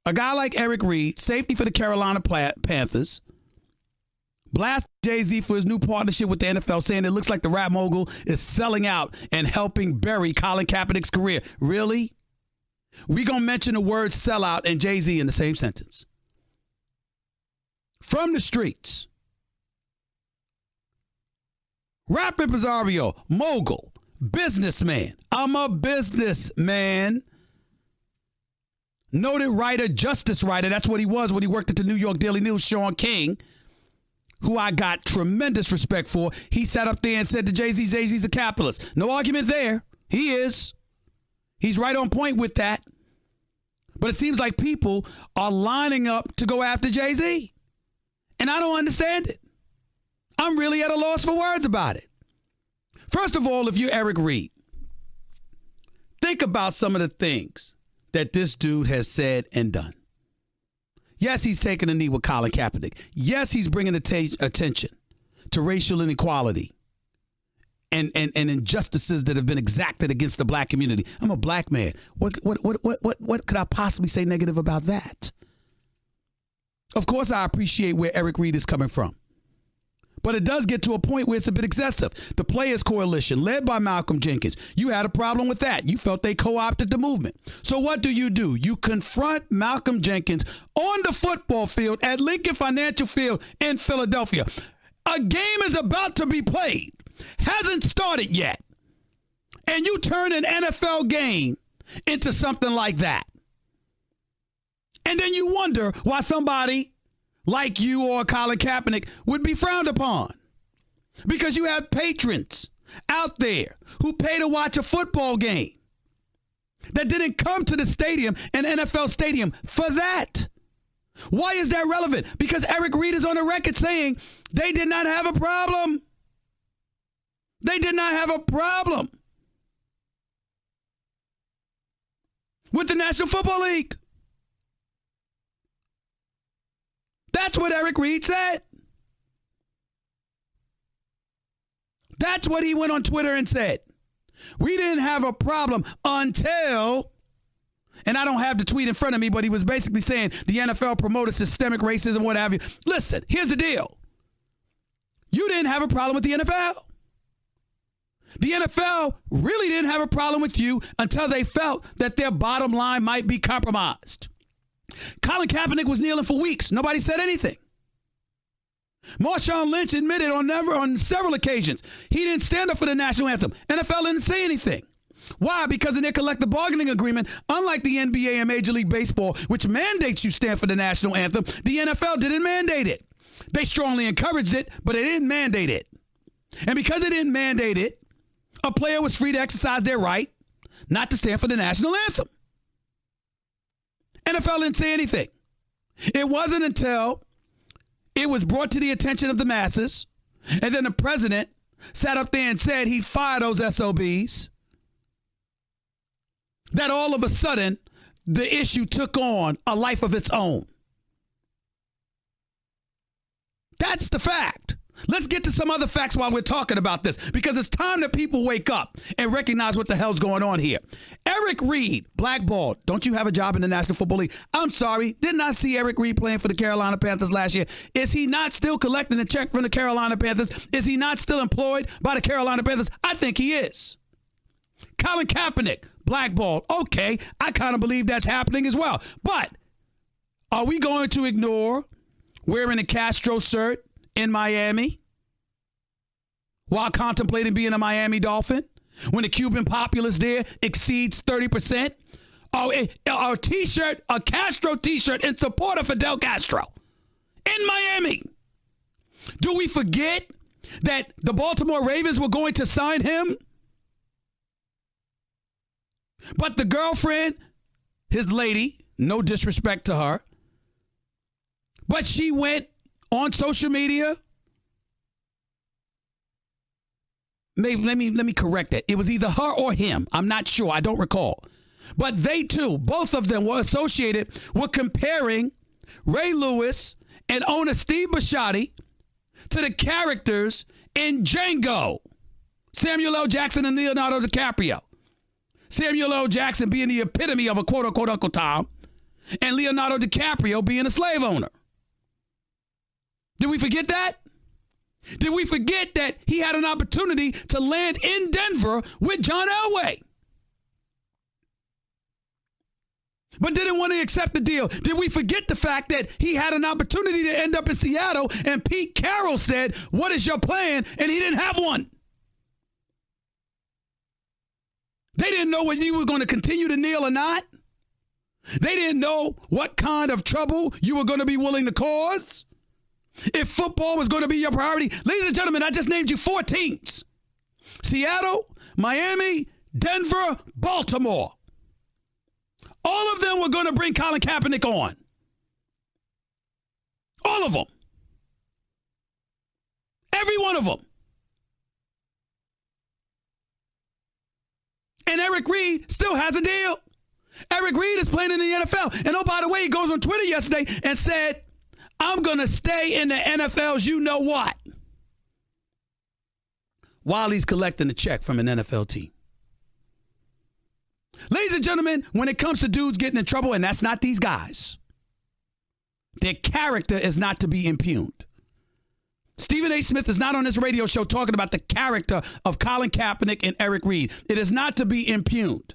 A guy like Eric Reid, safety for the Carolina Panthers, blast Jay-Z for his new partnership with the NFL, saying it looks like the rap mogul is selling out and helping bury Colin Kaepernick's career. Really? We gonna mention the word sellout and Jay-Z in the same sentence. From the streets. Rap impresario, mogul, businessman. I'm a businessman. Noted writer, justice writer. That's what he was when he worked at the New York Daily News. Sean King, who I got tremendous respect for, he sat up there and said to Jay-Z, Jay-Z's a capitalist. No argument there. He is. He's right on point with that. But it seems like people are lining up to go after Jay-Z. And I don't understand it. I'm really at a loss for words about it. First of all, if you're Eric Reid, think about some of the things that this dude has said and done. Yes, he's taking a knee with Colin Kaepernick. Yes, he's bringing attention to racial inequality and injustices that have been exacted against the black community. I'm a black man. What could I possibly say negative about that? Of course, I appreciate where Eric Reid is coming from. But it does get to a point where it's a bit excessive. The Players Coalition, led by Malcolm Jenkins, you had a problem with that. You felt they co-opted the movement. So what do? You confront Malcolm Jenkins on the football field at Lincoln Financial Field in Philadelphia. A game is about to be played. Hasn't started yet. And you turn an NFL game into something like that. And then you wonder why somebody like you or Colin Kaepernick would be frowned upon. Because you have patrons out there who pay to watch a football game that didn't come to the stadium, an NFL stadium, for that. Why is that relevant? Because Eric Reid is on the record saying they did not have a problem. They did not have a problem with the National Football League. That's what Eric Reid said. That's what he went on Twitter and said. We didn't have a problem until, and I don't have the tweet in front of me, but he was basically saying the NFL promoted systemic racism, what have you. Listen, here's the deal. You didn't have a problem with the NFL. The NFL really didn't have a problem with you until they felt that their bottom line might be compromised. Colin Kaepernick was kneeling for weeks. Nobody said anything. Marshawn Lynch admitted on several occasions he didn't stand up for the national anthem. NFL didn't say anything. Why? Because in their collective bargaining agreement, unlike the NBA and Major League Baseball, which mandates you stand for the national anthem, the NFL didn't mandate it. They strongly encouraged it, but they didn't mandate it. And because they didn't mandate it, a player was free to exercise their right not to stand for the national anthem. NFL didn't say anything. It wasn't until it was brought to the attention of the masses, and then the president sat up there and said he'd fire those SOBs, that all of a sudden the issue took on a life of its own. That's the fact. Let's get to some other facts while we're talking about this, because it's time that people wake up and recognize what the hell's going on here. Eric Reid, blackballed. Don't you have a job in the National Football League? I'm sorry. Didn't I see Eric Reid playing for the Carolina Panthers last year? Is he not still collecting a check from the Carolina Panthers? Is he not still employed by the Carolina Panthers? I think he is. Colin Kaepernick, blackballed. Okay, I kind of believe that's happening as well. But are we going to ignore wearing a Castro shirt in Miami while contemplating being a Miami Dolphin when the Cuban populace there exceeds 30%? A t-shirt, a Castro t-shirt in support of Fidel Castro in Miami. Do we forget that the Baltimore Ravens were going to sign him? But the girlfriend, his lady, no disrespect to her, but she went on social media. Maybe let me correct that. It was either her or him. I'm not sure. I don't recall. But they too, both of them were associated with comparing Ray Lewis and owner Steve Bisciotti to the characters in Django. Samuel L. Jackson and Leonardo DiCaprio. Samuel L. Jackson being the epitome of a quote-unquote Uncle Tom, and Leonardo DiCaprio being a slave owner. Did we forget that? Did we forget that he had an opportunity to land in Denver with John Elway, but didn't want to accept the deal? Did we forget the fact that he had an opportunity to end up in Seattle and Pete Carroll said, "What is your plan?" and he didn't have one? They didn't know whether you were going to continue to kneel or not. They didn't know what kind of trouble you were going to be willing to cause. If football was going to be your priority. Ladies and gentlemen, I just named you 4 teams: Seattle, Miami, Denver, Baltimore. All of them were going to bring Colin Kaepernick on. All of them. Every one of them. And Eric Reed still has a deal. Eric Reed is playing in the NFL. And oh, by the way, he goes on Twitter yesterday and said, "I'm going to stay in the NFL's you know what," while he's collecting a check from an NFL team. Ladies and gentlemen, when it comes to dudes getting in trouble, and that's not these guys, their character is not to be impugned. Stephen A. Smith is not on this radio show talking about the character of Colin Kaepernick and Eric Reed. It is not to be impugned.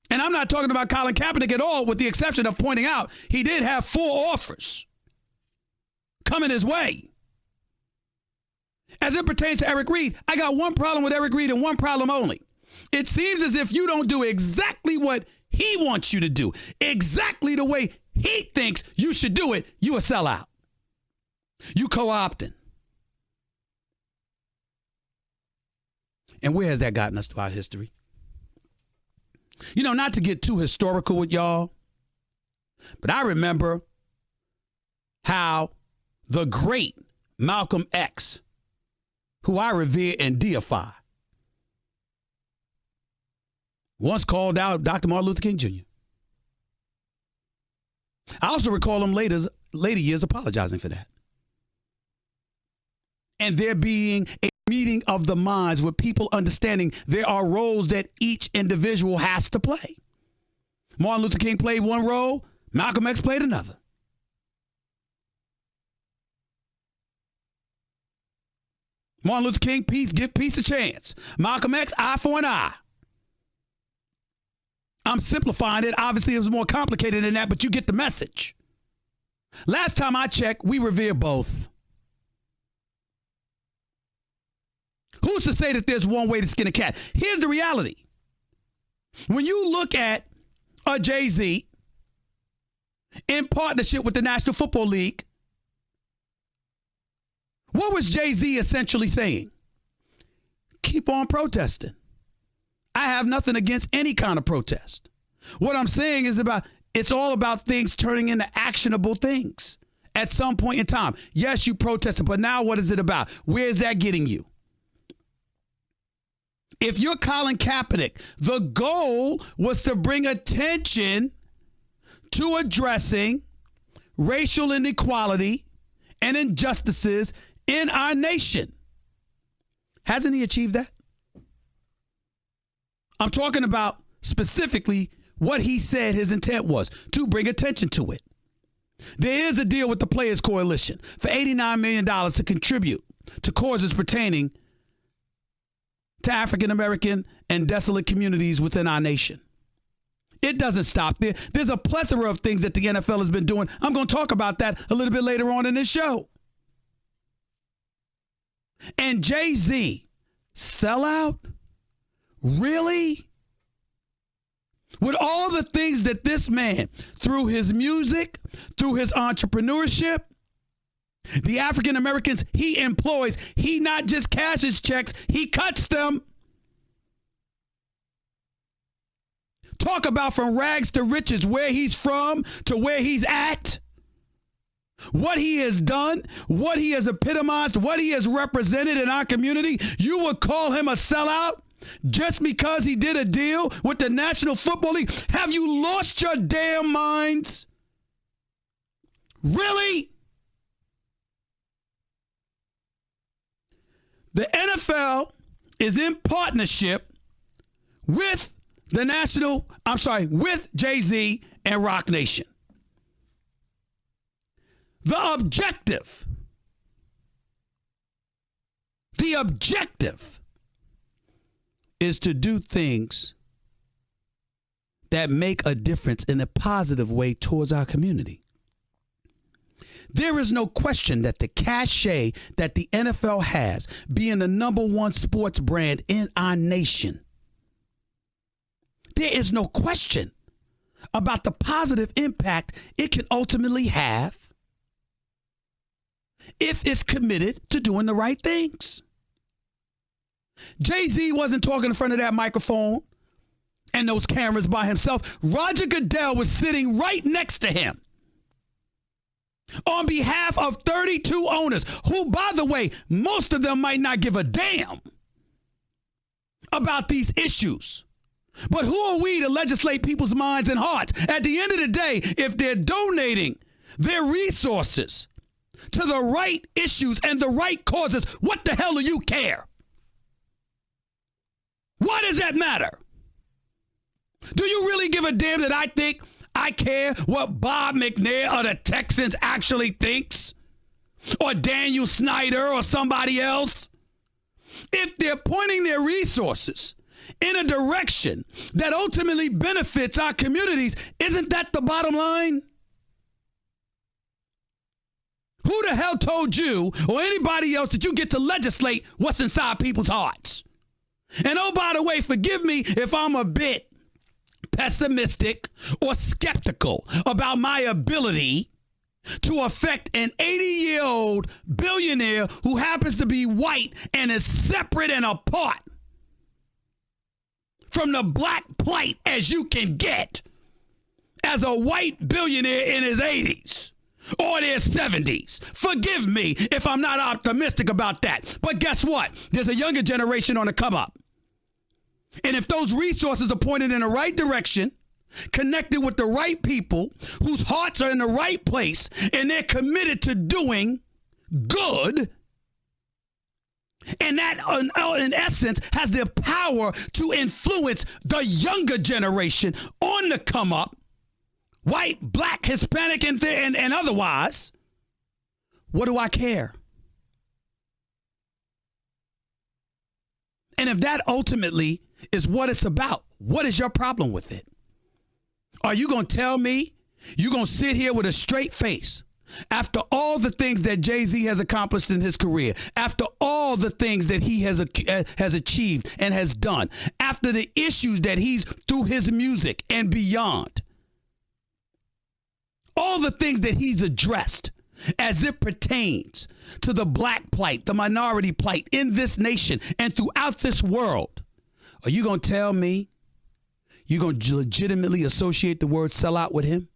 And I'm not talking about Colin Kaepernick at all, with the exception of pointing out he did have 4 offers coming his way. As it pertains to Eric Reed, I got one problem with Eric Reed and one problem only. It seems as if you don't do exactly what he wants you to do, exactly the way he thinks you should do it, you a sellout. You co-opting. And where has that gotten us throughout history? You know, not to get too historical with y'all, but I remember how the great Malcolm X, who I revere and deify, once called out Dr. Martin Luther King Jr. I also recall him later years apologizing for that. And there being a meeting of the minds with people understanding there are roles that each individual has to play. Martin Luther King played one role, Malcolm X played another. Martin Luther King, give peace a chance. Malcolm X, eye for an eye. I'm simplifying it. Obviously, it was more complicated than that, but you get the message. Last time I checked, we revere both. Who's to say that there's one way to skin a cat? Here's the reality. When you look at a Jay-Z in partnership with the National Football League, what was Jay-Z essentially saying? Keep on protesting. I have nothing against any kind of protest. What I'm saying is it's all about things turning into actionable things at some point in time. Yes, you protested, but now what is it about? Where is that getting you? If you're Colin Kaepernick, the goal was to bring attention to addressing racial inequality and injustices in our nation. Hasn't he achieved that? I'm talking about specifically what he said his intent was, to bring attention to it. There is a deal with the Players Coalition for $89 million to contribute to causes pertaining to African American and desolate communities within our nation. It doesn't stop there. There's a plethora of things that the NFL has been doing. I'm going to talk about that a little bit later on in this show. And Jay-Z, sellout? Really? With all the things that this man, through his music, through his entrepreneurship, the African Americans he employs, he not just cashes checks, he cuts them. Talk about from rags to riches, where he's from to where he's at, what he has done, what he has epitomized, what he has represented in our community. You would call him a sellout just because he did a deal with the National Football League? Have you lost your damn minds? Really? The NFL is in partnership with with Jay-Z and Rock Nation. The objective is to do things that make a difference in a positive way towards our community. There is no question that the cachet that the NFL has, being the number one sports brand in our nation, there is no question about the positive impact it can ultimately have if it's committed to doing the right things. Jay-Z wasn't talking in front of that microphone and those cameras by himself. Roger Goodell was sitting right next to him on behalf of 32 owners who, by the way, most of them might not give a damn about these issues. But who are we to legislate people's minds and hearts? At the end of the day, if they're donating their resources to the right issues and the right causes, what the hell do you care? Why does that matter? Do you really give a damn that I care what Bob McNair of the Texans actually thinks? Or Daniel Snyder or somebody else? If they're pointing their resources in a direction that ultimately benefits our communities, isn't that the bottom line? Who the hell told you or anybody else that you get to legislate what's inside people's hearts? And oh, by the way, forgive me if I'm a bit pessimistic or skeptical about my ability to affect an 80-year-old billionaire who happens to be white and is separate and apart from the black plight as you can get as a white billionaire in his 80s or their 70s. Forgive me if I'm not optimistic about that. But guess what? There's a younger generation on the come up. And if those resources are pointed in the right direction, connected with the right people whose hearts are in the right place, and they're committed to doing good, and that in essence has the power to influence the younger generation on the come up, white, black, Hispanic, and otherwise, what do I care? And if that ultimately is what it's about, what is your problem with it? Are you going to tell me you're going to sit here with a straight face after all the things that Jay-Z has accomplished in his career, after all the things that he has achieved and has done, after the issues that he's through his music and beyond, all the things that he's addressed as it pertains to the black plight, the minority plight in this nation and throughout this world, are you going to tell me you're going to legitimately associate the word sellout with him?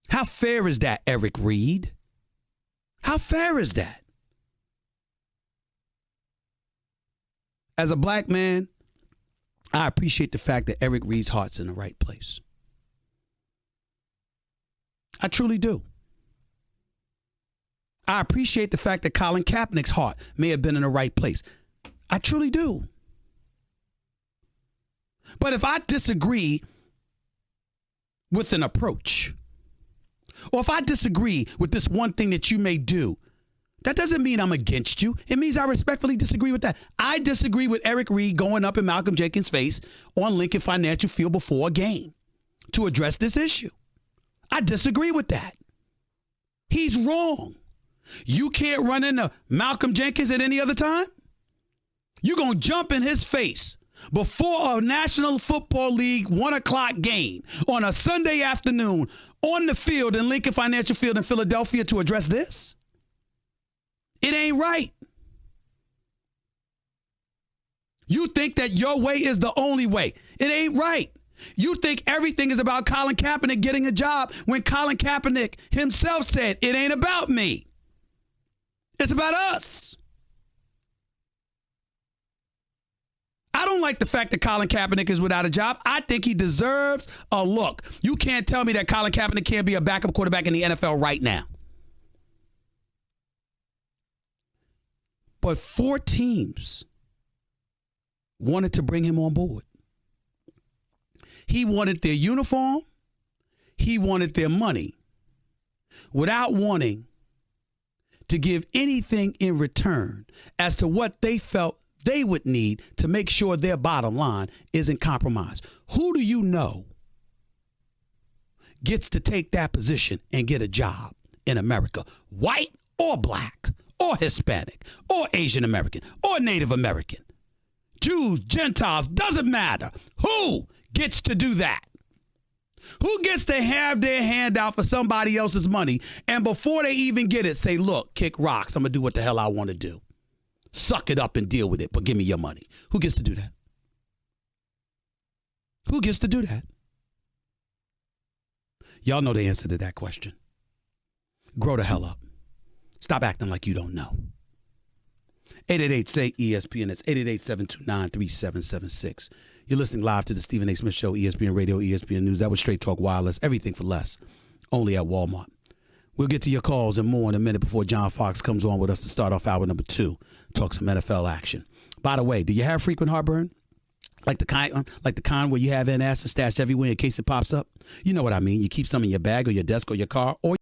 How fair is that, Eric Reed? How fair is that? As a black man, I appreciate the fact that Eric Reed's heart's in the right place. I truly do. I appreciate the fact that Colin Kaepernick's heart may have been in the right place. I truly do. But if I disagree with an approach, or if I disagree with this one thing that you may do, that doesn't mean I'm against you. It means I respectfully disagree with that. I disagree with Eric Reed going up in Malcolm Jenkins' face on Lincoln Financial Field before a game to address this issue. I disagree with that. He's wrong. You can't run into Malcolm Jenkins at any other time? You're going to jump in his face before a National Football League 1 o'clock game on a Sunday afternoon on the field in Lincoln Financial Field in Philadelphia to address this? It ain't right. You think that your way is the only way. It ain't right. You think everything is about Colin Kaepernick getting a job when Colin Kaepernick himself said, it ain't about me. It's about us. I don't like the fact that Colin Kaepernick is without a job. I think he deserves a look. You can't tell me that Colin Kaepernick can't be a backup quarterback in the NFL right now. But 4 teams wanted to bring him on board. He wanted their uniform. He wanted their money without wanting to give anything in return as to what they felt they would need to make sure their bottom line isn't compromised. Who do you know gets to take that position and get a job in America? White or black or Hispanic or Asian American or Native American? Jews, Gentiles, doesn't matter. Who gets to do that? Who gets to have their hand out for somebody else's money and before they even get it, say, look, kick rocks. I'm going to do what the hell I want to do. Suck it up and deal with it, but give me your money. Who gets to do that? Who gets to do that? Y'all know the answer to that question. Grow the hell up. Stop acting like you don't know. 888-SAY-ESPN. That's 888-729-3776. You're listening live to the Stephen A. Smith Show, ESPN Radio, ESPN News. That was Straight Talk Wireless. Everything for less. Only at Walmart. We'll get to your calls and more in a minute before John Fox comes on with us to start off hour number 2. Talk some NFL action. By the way, do you have frequent heartburn? Like the kind where you have an acid stashed everywhere in case it pops up? You know what I mean. You keep some in your bag or your desk or your car or